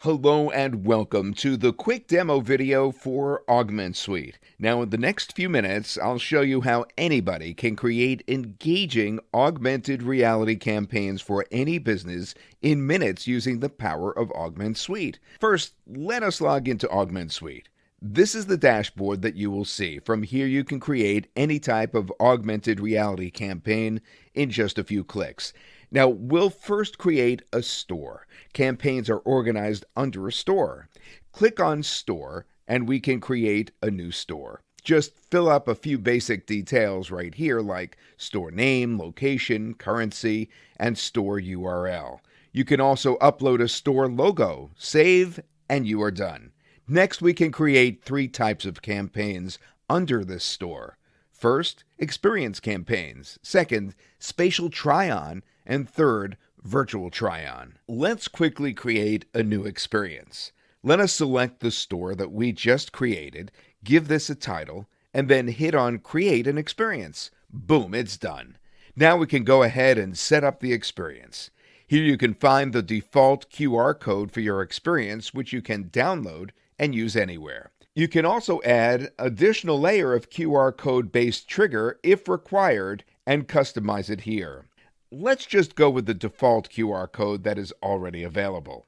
Hello and welcome to the quick demo video for Augment Suite. Now in the next few minutes, I'll show you how anybody can create engaging augmented reality campaigns for any business in minutes using the power of Augment Suite. First, let us log into Augment Suite. This is the dashboard that you will see. From here you can create any type of augmented reality campaign in just a few clicks. Now, we'll first create a store. Campaigns are organized under a store. Click on Store, and we can create a new store. Just fill up a few basic details right here, like store name, location, currency, and store URL. You can also upload a store logo, save, and you are done. Next, we can create 3 types of campaigns under this store. First, experience campaigns. Second, spatial try-on. And third, virtual try-on. Let's quickly create a new experience. Let us select the store that we just created, give this a title, and then hit on Create an Experience. Boom, it's done. Now we can go ahead and set up the experience. Here you can find the default QR code for your experience, which you can download and use anywhere. You can also add additional layer of QR code-based trigger if required and customize it here. Let's just go with the default QR code that is already available.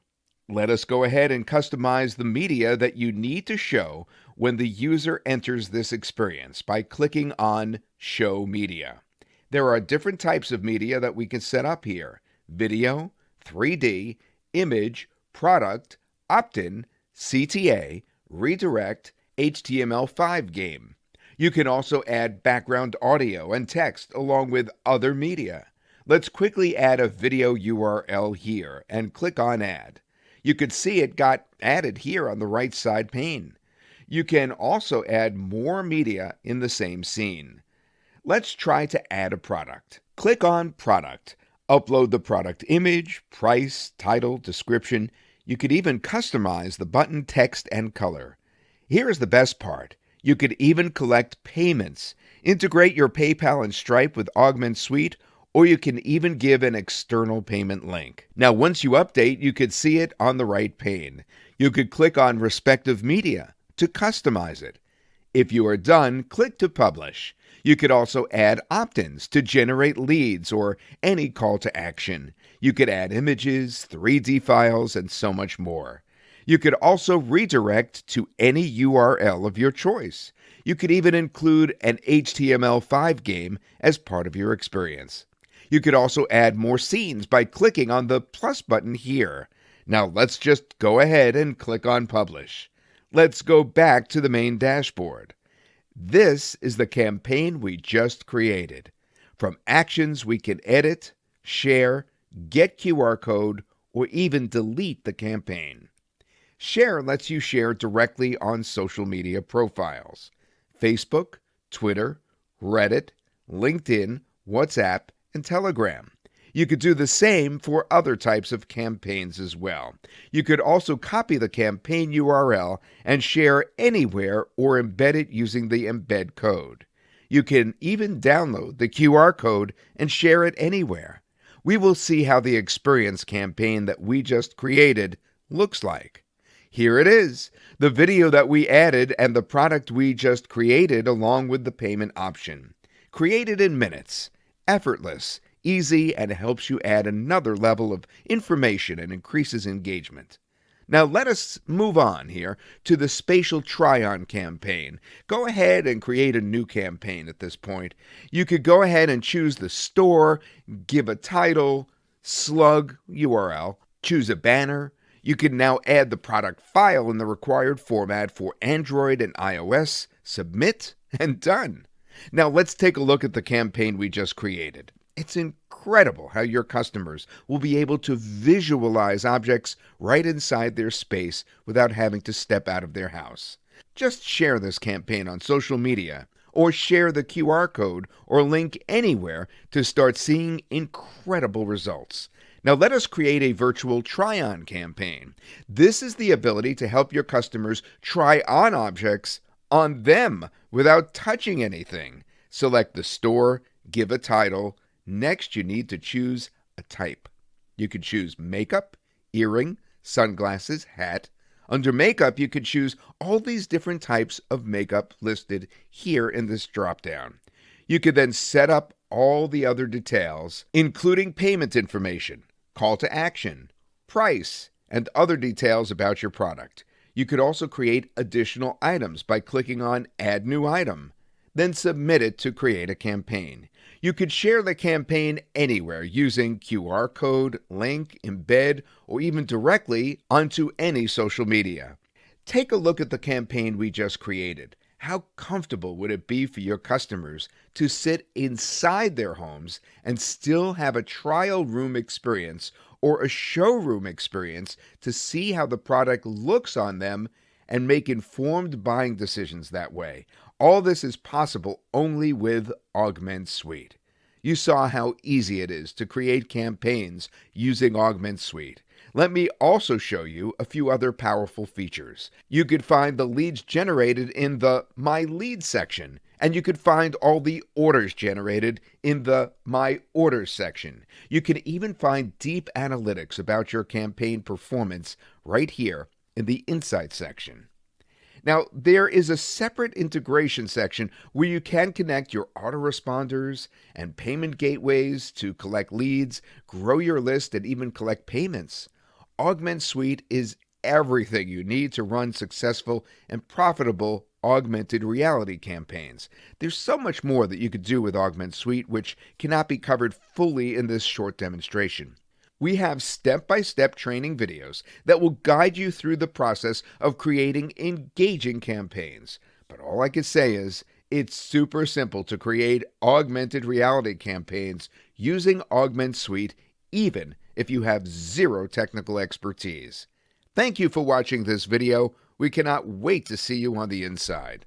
Let us go ahead and customize the media that you need to show when the user enters this experience by clicking on Show Media. There are different types of media that we can set up here: video, 3D, image, product, opt-in, CTA, redirect, HTML5 game. You can also add background audio and text along with other media. Let's quickly add a video URL here and click on Add. You can see it got added here on the right side pane. You can also add more media in the same scene. Let's try to add a product. Click on Product. Upload the product image, price, title, description. You could even customize the button text and color. Here is the best part. You could even collect payments. Integrate your PayPal and Stripe with Augment Suite, or you can even give an external payment link. Now, once you update, you could see it on the right pane. You could click on respective media to customize it. If you are done, click to publish. You could also add opt-ins to generate leads or any call to action. You could add images, 3D files, and so much more. You could also redirect to any URL of your choice. You could even include an HTML5 game as part of your experience. You could also add more scenes by clicking on the plus button here. Now let's just go ahead and click on Publish. Let's go back to the main dashboard. This is the campaign we just created. From actions, we can edit, share, get QR code, or even delete the campaign. Share lets you share directly on social media profiles: Facebook, Twitter, Reddit, LinkedIn, WhatsApp, and Telegram. You could do the same for other types of campaigns as well. You could also copy the campaign URL and share anywhere or embed it using the embed code. You can even download the QR code and share it anywhere. We will see how the experience campaign that we just created looks like. Here it is, the video that we added and the product we just created along with the payment option. Created in minutes. Effortless, easy, and helps you add another level of information and increases engagement. Now let us move on here to the spatial try-on campaign. Go ahead and create a new campaign at this point. You could go ahead and choose the store, give a title, slug URL, choose a banner. You can now add the product file in the required format for Android and iOS, submit, and done. Now let's take a look at the campaign we just created. It's incredible how your customers will be able to visualize objects right inside their space without having to step out of their house. Just share this campaign on social media, or share the QR code or link anywhere to start seeing incredible results. Now let us create a virtual try-on campaign. This is the ability to help your customers try on objects on them without touching anything. Select the store, give a title. Next, you need to choose a type. You could choose makeup, earring, sunglasses, hat. Under makeup, you could choose all these different types of makeup listed here in this drop-down. You could then set up all the other details, including payment information, call to action, price, and other details about your product. You could also create additional items by clicking on Add New Item, then submit it to create a campaign. You could share the campaign anywhere using QR code, link, embed, or even directly onto any social media. Take a look at the campaign we just created. How comfortable would it be for your customers to sit inside their homes and still have a trial room experience or a showroom experience to see how the product looks on them and make informed buying decisions that way? All this is possible only with Augment Suite. You saw how easy it is to create campaigns using Augment Suite. Let me also show you a few other powerful features. You could find the leads generated in the My Leads section, and you could find all the orders generated in the My Orders section. You can even find deep analytics about your campaign performance right here in the Insights section. Now, there is a separate integration section where you can connect your autoresponders and payment gateways to collect leads, grow your list, and even collect payments. Augment Suite is everything you need to run successful and profitable augmented reality campaigns. There's so much more that you could do with Augment Suite, which cannot be covered fully in this short demonstration. We have step-by-step training videos that will guide you through the process of creating engaging campaigns. But all I can say is, it's super simple to create augmented reality campaigns using Augment Suite, even if you have zero technical expertise. Thank you for watching this video. We cannot wait to see you on the inside.